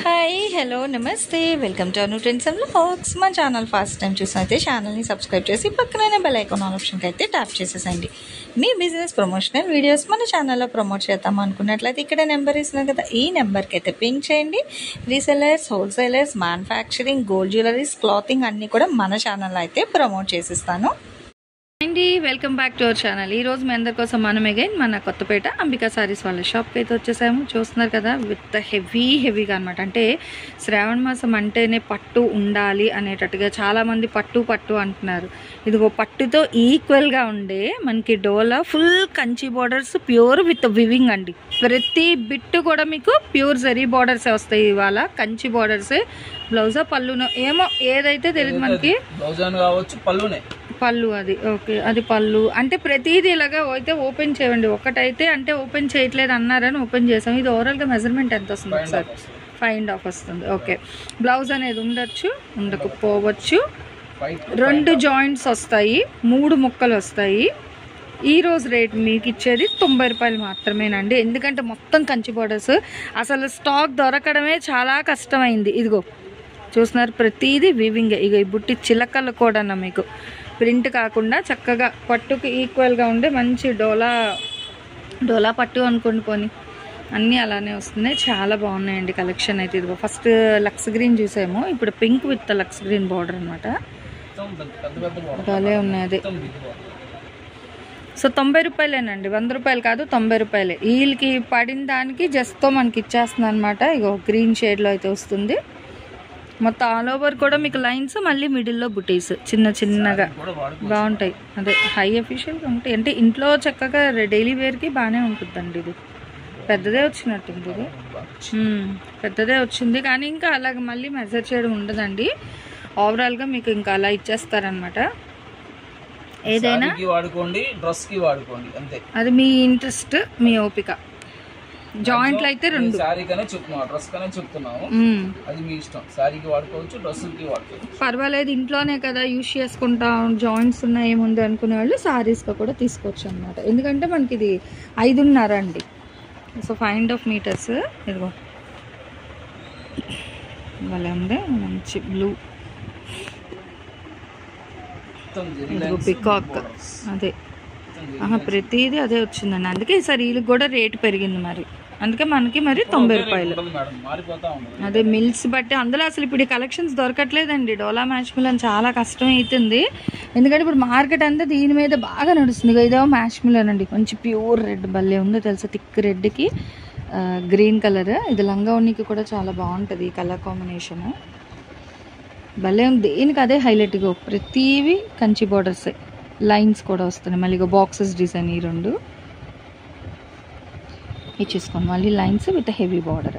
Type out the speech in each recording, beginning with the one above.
Hi hello నమస్తే welcome to Anu trends and vlogs. మా channel first time చూసినైతే ఛానల్ని subscribe చేసి పక్కనే బెల్ ఐకాన్ ఆప్షన్కి అయితే ట్యాప్ చేసేసండి. మీ బిజినెస్ ప్రమోషనల్ వీడియోస్ మన ఛానల్లో ప్రమోట్ చేద్దాం అనుకున్నట్లయితే ఇక్కడ నెంబర్ ఇస్తున్నాను కదా, ఈ నెంబర్కి అయితే పింక్ చేయండి. Resellers, wholesalers, manufacturing, gold jewelleries, clothing అన్నీ కూడా మన ఛానల్లో అయితే ప్రమోట్ చేసిస్తాను అండి. Welcome back to our channel. ఈరోజు మీ అందరి కోసం మనం అగైన్ మన కొత్తపేట అంబికా సారీస్ వాళ్ళ షాప్కి అయితే వచ్చేసాము. చూస్తున్నారు కదా, విత్ హెవీగా అనమాట. అంటే శ్రావణ మాసం అంటేనే పట్టు ఉండాలి అనేటట్టుగా చాలామంది పట్టు అంటున్నారు. ఇదిగో పట్టుతో ఈక్వల్గా ఉండే మనకి డోలా full Kanchi borders, pure with weaving అండి. ప్రతి బిట్టు కూడా మీకు ప్యూర్ జరీ బార్డర్సే వస్తాయి. ఇవాళ కంచి బార్డర్సే. బ్లౌజా పళ్ళునో ఏమో ఏదైతే తెలియదు మనకి, పళ్ళు అది ఓకే, అది పళ్ళు. అంటే ప్రతిదీ ఇలాగా అయితే ఓపెన్ చేయండి. ఒకటైతే అంటే ఓపెన్ చేయట్లేదు అన్నారని ఓపెన్ చేసాం. ఇది ఓవరాల్గా మెజర్మెంట్ ఎంత వస్తుంది ఒకసారి? 5.5 వస్తుంది. ఓకే, బ్లౌజ్ అనేది ఉండొచ్చు, ఉండకపోవచ్చు. 2 జాయింట్స్ వస్తాయి, 3 ముక్కలు వస్తాయి. ఈరోజు రేట్ మీకు ఇచ్చేది 90 రూపాయలు మాత్రమేనండి. ఎందుకంటే మొత్తం కంచి బోర్డర్స్, అసలు స్టాక్ దొరకడమే చాలా కష్టమైంది. ఇదిగో చూస్తున్నారు, ప్రతిదీ వివింగ్. ఇక ఈ బుట్టి చిలకలు కూడా మీకు ప్రింట్ కాకుండా చక్కగా పట్టుకి ఈక్వల్గా ఉండే మంచి డోలా పట్టు అనుకోండి, పోనీ అన్నీ అలానే వస్తున్నాయి. చాలా బాగున్నాయండి కలెక్షన్ అయితే. ఇదిగో ఫస్ట్ లక్స్ గ్రీన్ చూసాము, ఇప్పుడు pink with lux green border అనమాట. భలే ఉన్నాయి. అదే సో 90 రూపాయలేనండి, 100 రూపాయలు కాదు, 90 రూపాయలే. వీళ్ళకి పడిన దానికి జస్ట్తో మనకి ఇచ్చేస్తుంది అనమాట. ఇగో గ్రీన్ షేడ్లో అయితే వస్తుంది. మొత్తం ఆల్ ఓవర్ కూడా మీకు లైన్స్, మళ్ళీ మిడిల్లో బుటీస్ చిన్నగా బాగుంటాయి. అదే హై ఎఫిషియల్గా ఉంటాయి. అంటే ఇంట్లో చక్కగా డైలీ వేర్కి బాగానే ఉంటుందండి. ఇది పెద్దదే వచ్చినట్టుంది, ఇది పెద్దదే వచ్చింది. కానీ ఇంకా అలాగ మళ్ళీ మెజర్ చేయడం ఉండదండి. ఓవరాల్గా మీకు ఇంకా అలా ఇచ్చేస్తారనమాట. ఏదైనా అది మీ ఇంట్రెస్ట్, మీ ఓపిక. జాయింట్లు అయితే 2 పర్వాలేదు, ఇంట్లోనే కదా యూజ్ చేసుకుంటాం, జాయింట్స్ ఉన్నాయి ఏముంది అనుకునే వాళ్ళు సారీస్గా కూడా తీసుకోవచ్చు అనమాట. ఎందుకంటే మనకి ఇది 5.5 అండి. So 5.5 metres. ఇదిగో భలే ఉంది, మంచి బ్లూ, పికాక్. అదే ప్రతిదీ అదే వచ్చిందండి. అందుకే ఈసారి వీళ్ళకి కూడా రేటు పెరిగింది. అందుకే మనకి 90 రూపాయలు. అదే మిల్స్ బట్టి అందులో అసలు ఇప్పుడు కలెక్షన్స్ దొరకట్లేదండి. డోలా మ్యాచ్ మిల్ అని చాలా కష్టం అవుతుంది. ఎందుకంటే ఇప్పుడు మార్కెట్ అంతా దీని మీద బాగా నడుస్తుంది. ఇదో మ్యాచ్ మిల్ అనండి, మంచి ప్యూర్ రెడ్ భలే ఉందో తెలుసా, థిక్ రెడ్కి గ్రీన్ కలర్. ఇది లంగా ఉన్నికి కూడా చాలా బాగుంటుంది ఈ కలర్ కాంబినేషన్. భలే ఉంది. దీనికి అదే హైలైట్గా ప్రతివి కంచి బార్డర్సే, లైన్స్ కూడా వస్తున్నాయి. మళ్ళీ బాక్సెస్ డిజైన్ ఈ 2 ఇచ్చేసుకోండి. మళ్ళీ lines with heavy border.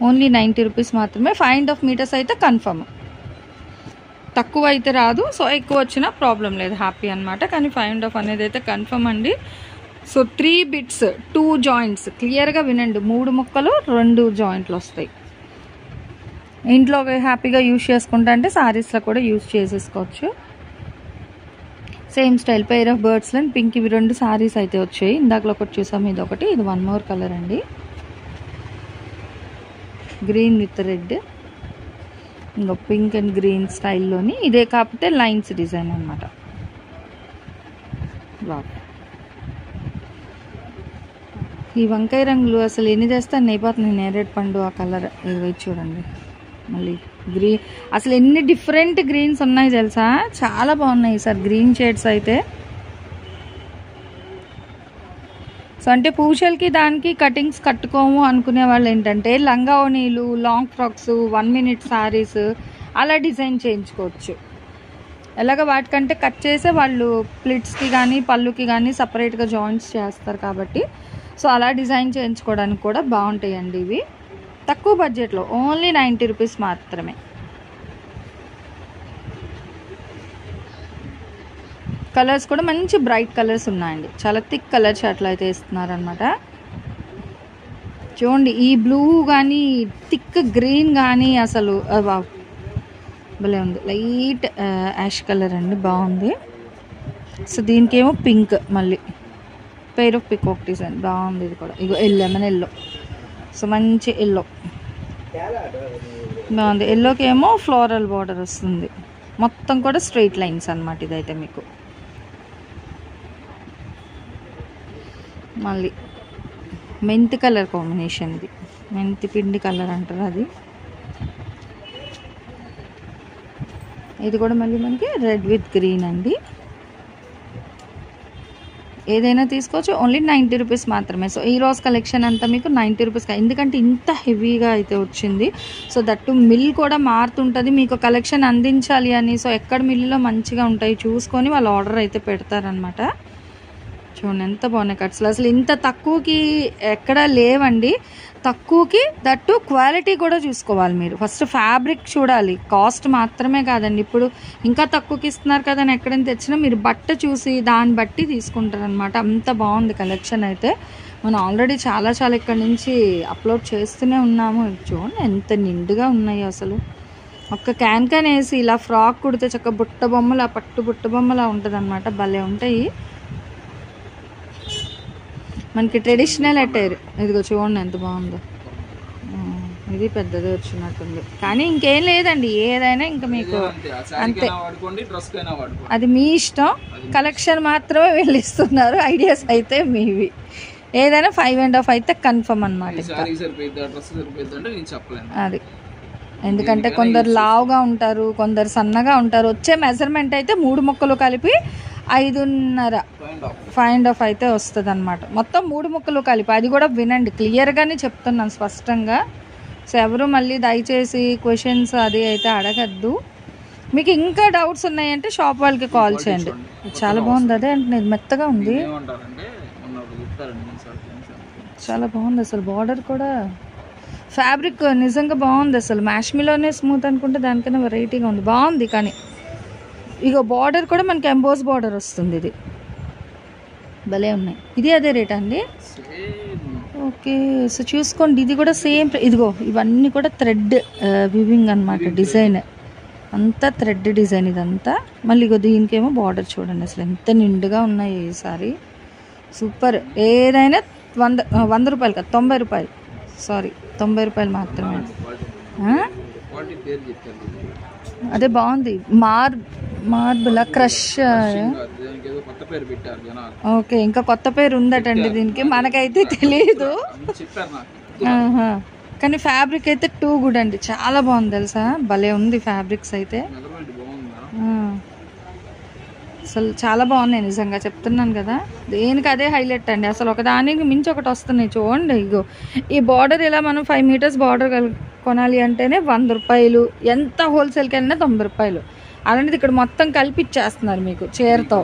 Only 90 rupees మాత్రమే. 5.5 మీటర్స్ అయితే కన్ఫర్మ్. తక్కువ అయితే రాదు, సో ఎక్కువ వచ్చినా ప్రాబ్లం లేదు, హ్యాపీ అనమాట. కానీ 5.5 అనేది అయితే కన్ఫర్మ్ అండి. So 3 bits, 2 joints. క్లియర్గా వినండి, 3 ముక్కలు 2 జాయింట్లు వస్తాయి. ఇంట్లో హ్యాపీగా యూజ్ చేసుకుంటా అంటే సారీస్లో కూడా యూజ్ చేసేసుకోవచ్చు. Same style pair of birds and pink, ఇవి 2 సారీస్ అయితే వచ్చాయి. ఇందాకలో ఒకటి చూసాము, ఇది ఒకటి. ఇది 1 మోర్ కలర్ అండి, గ్రీన్ విత్ రెడ్. ఇంకో పింక్ అండ్ గ్రీన్ స్టైల్లోని ఇదే, కాకపోతే లైన్స్ డిజైన్ అనమాట. ఈ వంకాయ రంగులు అసలు ఎన్ని చేస్తే అన్ని అయిపోతుంది. నేరేడు పండు ఆ కలర్, ఇది చూడండి. మళ్ళీ గ్రీన్, అసలు ఎన్ని డిఫరెంట్ గ్రీన్స్ ఉన్నాయి తెలుసా, చాలా బాగున్నాయి సార్ గ్రీన్ షేడ్స్ అయితే. సో అంటే పూజలకి దానికి కటింగ్స్ కట్టుకోము అనుకునే వాళ్ళు ఏంటంటే లంగా ఓణీలు, లాంగ్ ఫ్రాక్స్, 1 మినిట్ సారీస్ అలా డిజైన్ చేయించుకోవచ్చు. ఎలాగ వాటికంటే కట్ చేసే వాళ్ళు ప్లిట్స్కి కానీ పళ్ళుకి కానీ సపరేట్గా జాయింట్స్ చేస్తారు కాబట్టి, సో అలా డిజైన్ చేయించుకోవడానికి కూడా బాగుంటాయండి ఇవి. తక్కువ బడ్జెట్లో ఓన్లీ 90 రూపీస్ మాత్రమే. కలర్స్ కూడా మంచి బ్రైట్ కలర్స్ ఉన్నాయండి. చాలా థిక్ కలర్స్ అట్లా అయితే ఇస్తున్నారనమాట. చూడండి, ఈ బ్లూ కానీ థిక్ గ్రీన్ కానీ అసలు భలే ఉంది. లైట్ యాష్ కలర్ అండి, బాగుంది. సో దీనికేమో పింక్, మళ్ళీ పెయిర్ ఆఫ్ పికాక్ డిజైన్ బాగుంది. ఇది కూడా ఇగో లెమన్ ఎల్లో. సో మంచి ఎల్లో, బాగుంది. ఎల్లోకి ఏమో ఫ్లోరల్ బార్డర్ వస్తుంది, మొత్తం కూడా స్ట్రైట్ లైన్స్ అన్నమాట. ఇదైతే మీకు మళ్ళీ మెంతి కలర్ కాంబినేషన్, ఇది మెంతి పిండి కలర్ అంటారు అది. ఇది కూడా మళ్ళీ మనకి రెడ్ విత్ గ్రీన్ అండి. ఏదైనా తీసుకోవచ్చు, ఓన్లీ 90 రూపీస్ మాత్రమే. సో ఈ రోజు కలెక్షన్ అంతా మీకు 90 రూపీస్, ఎందుకంటే ఇంత హెవీగా అయితే వచ్చింది. సో దట్టు మిల్ కూడా మారుతుంటుంది, మీకు కలెక్షన్ అందించాలి అని. సో ఎక్కడ మిల్లులో మంచిగా ఉంటాయి చూసుకొని వాళ్ళు ఆర్డర్ అయితే పెడతారనమాట. చూడండి ఎంత బాగున్నాయి కట్స్లో, అసలు ఇంత తక్కువకి ఎక్కడా లేవండి. తక్కువకి దట్టు క్వాలిటీ కూడా చూసుకోవాలి మీరు. ఫస్ట్ ఫ్యాబ్రిక్ చూడాలి, కాస్ట్ మాత్రమే కాదండి. ఇప్పుడు ఇంకా తక్కువకి ఇస్తున్నారు కదా అని ఎక్కడైనా తెచ్చినా మీరు బట్ట చూసి దాన్ని బట్టి తీసుకుంటారనమాట. అంత బాగుంది కలెక్షన్ అయితే. మనం ఆల్రెడీ చాలా ఇక్కడ నుంచి అప్లోడ్ చేస్తూనే ఉన్నాము. చూడండి ఎంత నిండుగా ఉన్నాయి అసలు. ఒక్క క్యాన్ వేసి ఇలా ఫ్రాక్ కుడితే చక్క బుట్ట బొమ్మలా, పట్టు బుట్ట బొమ్మలా ఉంటుంది అనమాట. భలే ఉంటాయి మనకి ట్రెడిషనల్ అటైర్. ఇదిగో చూడండి ఎంత బాగుందో. ఇది పెద్దది వచ్చినట్టుంది, కానీ ఇంకేం లేదండి. ఏదైనా ఇంకా మీకు అంతే, అది మీ ఇష్టం. కలెక్షన్ మాత్రమే వీళ్ళు ఇస్తున్నారు, ఐడియాస్ అయితే మీవి. ఏదైనా 5.5 అయితే కన్ఫర్మ్ అనమాట. అది ఎందుకంటే కొందరు లావుగా ఉంటారు, కొందరు సన్నగా ఉంటారు. వచ్చే మెజర్మెంట్ అయితే 3 ముక్కలు కలిపి 5.5 5.5 అయితే వస్తుంది అనమాట. మొత్తం 3 ముక్కలు కలిపి. అది కూడా వినండి, క్లియర్గానే చెప్తున్నాను స్పష్టంగా. సో ఎవరు మళ్ళీ దయచేసి క్వశ్చన్స్ అది అయితే అడగద్దు. మీకు ఇంకా డౌట్స్ ఉన్నాయంటే షాప్ వాళ్ళకి కాల్ చేయండి. చాలా బాగుంది, అదే అంటే మెత్తగా ఉంది, చాలా బాగుంది అసలు. బార్డర్ కూడా ఫ్యాబ్రిక్ నిజంగా బాగుంది అసలు. మ్యాష్మిలోనే స్మూత్ అనుకుంటే దానికన్నా వెరైటీగా ఉంది, బాగుంది. కానీ ఇగో బార్డర్ కూడా మనకి ఎంబోస్ బార్డర్ వస్తుంది. ఇది భలే ఉన్నాయి. ఇది అదే రేట్ అండి? ఓకే. సో చూసుకోండి, ఇది కూడా సేమ్. ఇదిగో ఇవన్నీ కూడా థ్రెడ్ వివింగ్ అనమాట. డిజైన్ అంతా థ్రెడ్ డిజైన్ ఇదంతా. మళ్ళీ ఇగో దీనికేమో బార్డర్ చూడండి అసలు ఎంత నిండుగా ఉన్నాయి ఈసారి. సూపర్. ఏదైనా 100 రూపాయలు కాదు, 90 రూపాయలు. సారీ 90 రూపాయలు మాత్రమే. అదే బాగుంది. Marble crush. ఓకే, ఇంకా కొత్త పేరు ఉందటండి దీనికి, మనకైతే తెలియదు. కానీ ఫ్యాబ్రిక్ అయితే టూ గుడ్ అండి, చాలా బాగుంది తెలుసా. భలే ఉంది ఫ్యాబ్రిక్స్ అయితే, అసలు చాలా బాగున్నాయి నిజంగా చెప్తున్నాను కదా. దేనికి అదే హైలైట్ అండి అసలు. ఒకదానికి మించి ఒకటి వస్తున్నాయి చూడండి. ఇగో ఈ బార్డర్ ఇలా మనం 5 మీటర్స్ బార్డర్ కొనాలి అంటేనే 100 రూపాయలు. ఎంత హోల్సేల్కి వెళ్ళినా 90 రూపాయలు. అలాంటిది ఇక్కడ మొత్తం కలిపి ఇచ్చేస్తున్నారు మీకు చీరతో.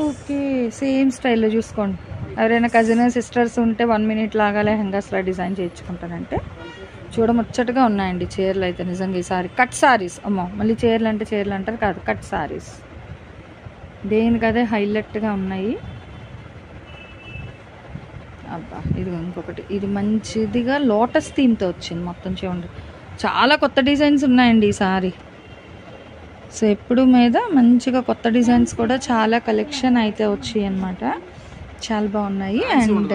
ఓకే, సేమ్ స్టైల్లో చూసుకోండి. ఎవరైనా కజిన్ సిస్టర్స్ ఉంటే 1 మినిట్ లాగా లెహంగాస్లా డిజైన్ చేయించుకుంటారంటే చూడముచ్చటగా ఉన్నాయండి చీరలు అయితే నిజంగా. ఈసారి కట్ సారీస్, అమ్మో మళ్ళీ చీరలు అంటే చీరలు అంటారు కాదు, కట్ సారీస్ దేనికదే హైలైట్గా ఉన్నాయి. అబ్బా ఇది ఇంకొకటి, ఇది మంచిదిగా లోటస్ థీమ్తో వచ్చింది మొత్తం చూడండి. చాలా కొత్త డిజైన్స్ ఉన్నాయండి ఈసారి. సో ఎప్పుడు మీద మంచిగా కొత్త డిజైన్స్ కూడా చాలా కలెక్షన్ అయితే వచ్చాయి అన్నమాట. చాలా బాగున్నాయి. అండ్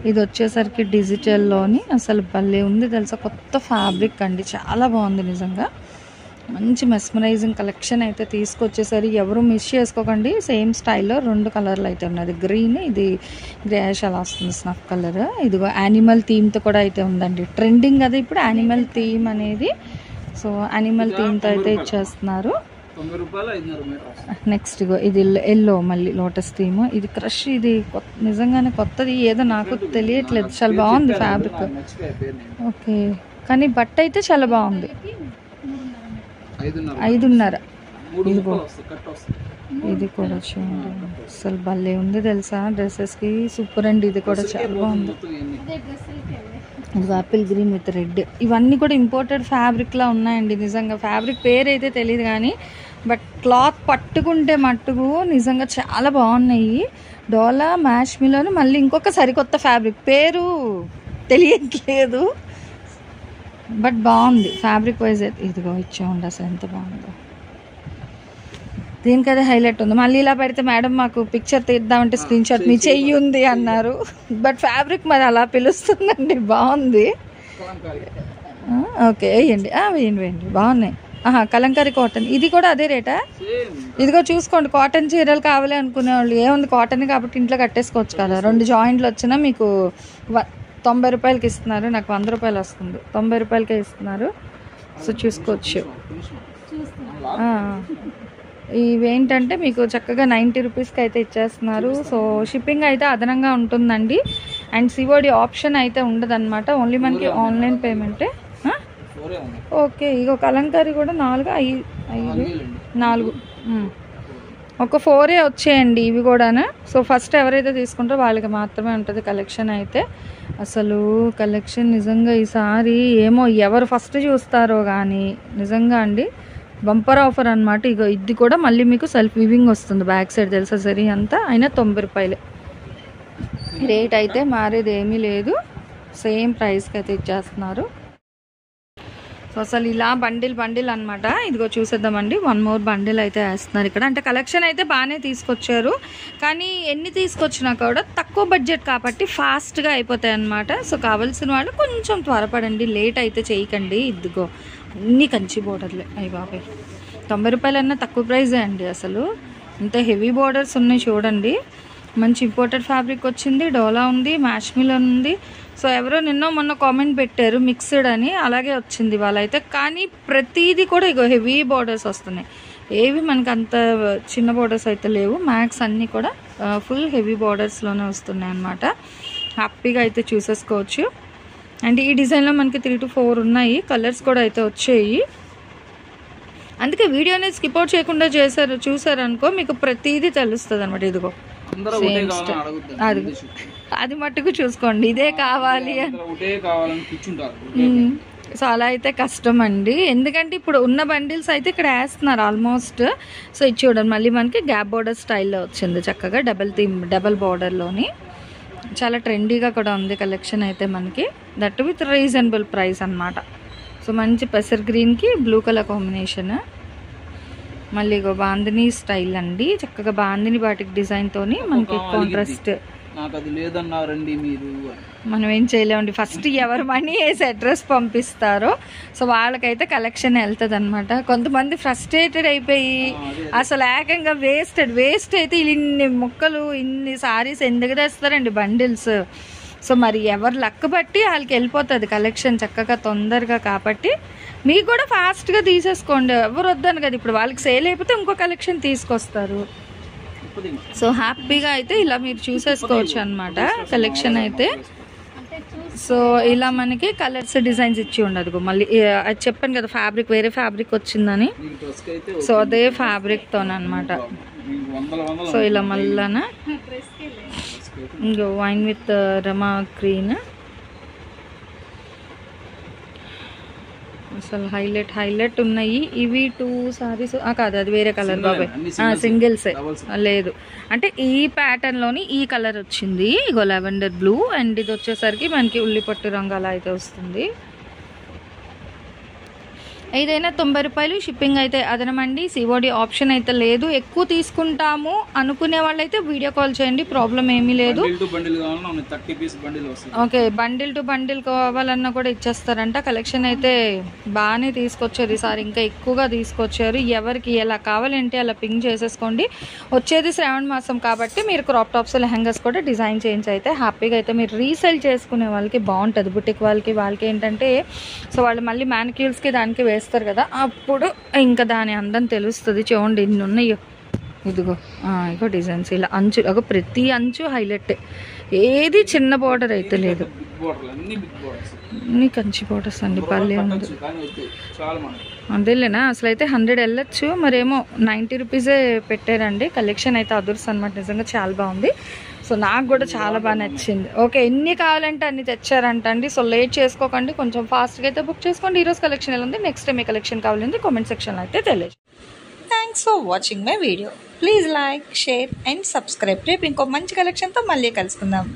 ఇది వచ్చేసరికి డిజిటల్లోని అసలు భలే ఉంది తెలుసా. కొత్త ఫ్యాబ్రిక్ అండి, చాలా బాగుంది నిజంగా. మంచి మెస్మరైజింగ్ కలెక్షన్ అయితే తీసుకొచ్చేసరి ఎవరు మిస్ చేసుకోకండి. సేమ్ స్టైల్లో 2 కలర్లు అయితే ఉన్నది, గ్రీన్, ఇది గ్రేష్ అలా వస్తుంది స్నఫ్ కలర్. ఇదిగో యానిమల్ థీమ్తో కూడా అయితే ఉందండి. ట్రెండింగ్ అది ఇప్పుడు యానిమల్ థీమ్ అనేది. సో యానిమల్ థీమ్తో అయితే ఇచ్చేస్తున్నారు. నెక్స్ట్ ఇగో ఇది ఎల్లో, మళ్ళీ లోటస్ థీమ్. ఇది క్రష్, ఇది నిజంగానే కొత్తది, ఏదో నాకు తెలియట్లేదు. చాలా బాగుంది ఫ్యాబ్రిక్. ఓకే, కానీ బట్ట అయితే చాలా బాగుంది. 5.5. ఇది కూడా చూడండి అసలు భలే ఉంది తెలుసా. డ్రెస్సెస్కి సూపర్ అండి. ఇది కూడా చాలా బాగుంది. ఇది ఆపిల్ గ్రీన్ విత్ రెడ్. ఇవన్నీ కూడా ఇంపోర్టెడ్ ఫ్యాబ్రిక్లా ఉన్నాయండి నిజంగా. ఫ్యాబ్రిక్ పేరు అయితే తెలియదు కానీ బట్ క్లాత్ పట్టుకుంటే మట్టుకు నిజంగా చాలా బాగున్నాయి. డోలా మ్యాష్మిలోని మళ్ళీ ఇంకొక సరికొత్త ఫ్యాబ్రిక్ పేరు తెలియట్లేదు, బట్ బాగుంది ఫ్యాబ్రిక్ వైజ్ అయితే. ఇదిగో ఇచ్చేయండి అసలు ఎంత బాగుందో. దీనికి అదే హైలైట్ ఉంది. మళ్ళీ ఇలా పెడితే మేడం మాకు పిక్చర్ తీద్దామంటే స్క్రీన్ షాట్ మీ చెయ్యి ఉంది అన్నారు, బట్ ఫ్యాబ్రిక్ మరి అలా పిలుస్తుందండి. బాగుంది ఓకే వేయండి వేయండి వేయండి బాగున్నాయి. కలంకారీ కాటన్ ఇది కూడా అదే రేటా? ఇదిగో చూసుకోండి, కాటన్ చీరలు కావాలి అనుకునే వాళ్ళు ఏముంది కాటన్ కాబట్టి ఇంట్లో కట్టేసుకోవచ్చు కదా. 2 జాయింట్లు వచ్చినా మీకు 90 రూపాయలకి ఇస్తున్నారు. నాకు 100 రూపాయలు వస్తుంది, 90 రూపాయలకే ఇస్తున్నారు. సో చూసుకోవచ్చు. ఇవేంటంటే మీకు చక్కగా 90 రూపీస్కి అయితే ఇచ్చేస్తున్నారు. సో షిప్పింగ్ అయితే అదనంగా ఉంటుందండి. అండ్ సిఓడి ఆప్షన్ అయితే ఉండదన్నమాట, ఓన్లీ మనకి ఆన్లైన్ పేమెంటే. ఓకే ఇగో కలంకారీ కూడా 4 ఒక 4 వచ్చేయండి ఇవి కూడాను. సో ఫస్ట్ ఎవరైతే తీసుకుంటారో వాళ్ళకి మాత్రమే ఉంటుంది కలెక్షన్ అయితే. అసలు కలెక్షన్ నిజంగా ఈసారి ఏమో ఎవరు ఫస్ట్ చూస్తారో కానీ నిజంగా అండి బంపర్ ఆఫర్ అనమాట. ఇగో ఇది కూడా మళ్ళీ మీకు సెల్ఫ్ వీవింగ్ వస్తుంది బ్యాక్ సైడ్, తెలుసా సరే అంతా. అయినా 90 రూపాయలే రేట్ అయితే మారేది ఏమీ లేదు, సేమ్ ప్రైస్కి అయితే ఇచ్చేస్తున్నారు. సో అసలు ఇలా బండిల్ అనమాట. ఇదిగో చూసేద్దామండి, 1 మోర్ బండిల్ అయితే వేస్తున్నారు ఇక్కడ. అంటే కలెక్షన్ అయితే బాగానే తీసుకొచ్చారు, కానీ ఎన్ని తీసుకొచ్చినా కూడా తక్కువ బడ్జెట్ కాబట్టి ఫాస్ట్గా అయిపోతాయి అన్నమాట. సో కావాల్సిన వాళ్ళు కొంచెం త్వరపడండి, లేట్ అయితే చేయకండి. ఇదిగో అన్ని కంచి బోర్డర్లే. అయ్యి బాబాయ్ 90 రూపాయలన్నా తక్కువ ప్రైజే అండి. అసలు ఇంత హెవీ బోర్డర్స్ ఉన్నాయి చూడండి. మంచి ఇంపోర్టెడ్ ఫ్యాబ్రిక్ వచ్చింది, డోలా ఉంది, మ్యాష్ మిలన్ ఉంది. సో ఎవరో మొన్న కామెంట్ పెట్టారు మిక్స్డ్ అని, అలాగే వచ్చింది వాళ్ళైతే. కానీ ప్రతిదీ కూడా ఇగో హెవీ బోర్డర్స్ వస్తున్నాయి, ఏవి మనకు అంత చిన్న బోర్డర్స్ అయితే లేవు. మ్యాక్స్ అన్నీ కూడా ఫుల్ హెవీ బోర్డర్స్లోనే వస్తున్నాయి అన్నమాట. హ్యాపీగా అయితే చూసేసుకోవచ్చు. అండ్ ఈ డిజైన్లో మనకి 3 to 4 ఉన్నాయి, కలర్స్ కూడా అయితే వచ్చాయి. అందుకే వీడియోని స్కిప్ అవుట్ చేయకుండా చూసారనుకో మీకు ప్రతిదీ తెలుస్తుంది అనమాట. ఇదిగో అది మట్టుకు చూసుకోండి, ఇదే కావాలి. సో అలా అయితే కష్టం అండి, ఎందుకంటే ఇప్పుడు ఉన్న బండిల్స్ అయితే ఇక్కడ వేస్తున్నారు ఆల్మోస్ట్. సో ఇది చూడండి, మళ్ళీ మనకి గ్యాప్ బోర్డర్ స్టైల్లో వచ్చింది చక్కగా, డబల్ బోర్డర్లోని. చాలా ట్రెండీగా కూడా ఉంది కలెక్షన్ అయితే మనకి, దట్ విత్ రీజనబుల్ ప్రైస్ అన్నమాట. సో మంచి పెసర్ గ్రీన్కి బ్లూ కలర్ కాంబినేషన్. మళ్ళీ ఇగో బాందిని స్టైల్ అండి, చక్కగా బాందిని బాటిక్ డిజైన్ తోని మనకి కాంట్రాస్ట్. మనం ఏం చేయలేమండి, ఫస్ట్ ఎవరు మనీ వేసి అడ్రస్ పంపిస్తారో సో వాళ్ళకైతే కలెక్షన్ వెళ్తుంది అనమాట. కొంతమంది ఫ్రస్ట్రేటెడ్ అయిపోయి అసలు ఏకంగా వేస్ట్ అయితే ఇన్ని మొక్కలు ఇన్ని సారీస్ ఎందుకు తెస్తారండి బండిల్స్. సో మరి ఎవరు లక్ బట్టి వాళ్ళకి వెళ్ళిపోతుంది కలెక్షన్ చక్కగా తొందరగా. కాబట్టి మీకు కూడా ఫాస్ట్గా తీసేసుకోండి, ఎవరు వద్దాను కదా. ఇప్పుడు వాళ్ళకి సేల్ అయిపోతే ఇంకో కలెక్షన్ తీసుకొస్తారు. సో హ్యాపీగా అయితే ఇలా మీరు చూసేసుకోవచ్చు అనమాట కలెక్షన్ అయితే. సో ఇలా మనకి కలర్స్ డిజైన్స్ ఇచ్చి ఉండదు. మళ్ళీ అది చెప్పాను కదా ఫ్యాబ్రిక్ వేరే ఫ్యాబ్రిక్ వచ్చిందని, సో అదే ఫ్యాబ్రిక్తోనమాట. సో ఇలా మళ్ళా ఇంకో వైన్ విత్ రమా గ్రీన్, అసలు హైలైట్ ఉన్నాయి ఇవి. 2 సారీస్ కాదు, అది వేరే కలర్ బాబాయ్, సింగిల్సే లేదు. అంటే ఈ ప్యాటర్న్ లోని ఈ కలర్ వచ్చింది, ఇగో లెవెండర్ బ్లూ. అండ్ ఇది వచ్చేసరికి మనకి ఉల్లిపట్టు రంగు అలా అయితే వస్తుంది. ఏదైనా 90 రూపాయలు, షిప్పింగ్ అయితే అదనమండి. సిఓడి ఆప్షన్ అయితే లేదు. ఎక్కువ తీసుకుంటాము అనుకునే వాళ్ళైతే వీడియో కాల్ చేయండి, ప్రాబ్లం ఏమీ లేదు. ఓకే బండిల్ టు బండిల్ కావాలన్నా కూడా ఇచ్చేస్తారంట. కలెక్షన్ అయితే బాగానే తీసుకొచ్చారు ఈసారి, ఇంకా ఎక్కువగా తీసుకొచ్చారు. ఎవరికి ఎలా కావాలంటే అలా పింక్ చేసేసుకోండి. వచ్చేది శ్రావణ మాసం కాబట్టి మీరు క్రాప్ టాప్స్ లెహంగాస్ కూడా డిజైన్ చేంజ్ అయితే హ్యాపీగా అయితే మీరు రీసేల్ చేసుకునే వాళ్ళకి బాగుంటుంది. బుటిక్ వాళ్ళకి ఏంటంటే సో వాళ్ళు మళ్ళీ మ్యానిక్యూర్స్కి దానికి వేస్తారు కదా, అప్పుడు ఇంకా దాని అందం తెలుస్తుంది. చూడండి ఇన్ని ఉన్నాయో, ఇదిగో ఇగో డిజైన్స్ ఇలా అంచు, ఒక ప్రతి అంచు హైలైట్, ఏది చిన్న బోర్డర్ అయితే లేదు, అన్ని కంచి బోర్డర్స్ అండి. పల్లె ఉంది అదేలేనా, అసలు అయితే 100 వెళ్ళొచ్చు, మరేమో 90 రూపీసే పెట్టారండి. కలెక్షన్ అయితే అదుర్స్ అనమాట, నిజంగా చాలా బాగుంది. సో నాకు కూడా చాలా బాగా నచ్చింది. ఓకే ఎన్ని కావాలంటే అన్ని తెచ్చారంట అండి. సో లేట్ చేసుకోకండి, కొంచెం ఫాస్ట్గా అయితే బుక్ చేసుకోండి. ఈరోజు కలెక్షన్ ఎలా ఉంది, నెక్స్ట్ టైం ఏ కలెక్షన్ కావాలంటే కామెంట్ సెక్షన్లో అయితే తెలియదు. Thanks for watching my video. Please like, share and subscribe. రేపు ఇంకో మంచి కలెక్షన్తో మళ్ళీ కలుసుకుందాం.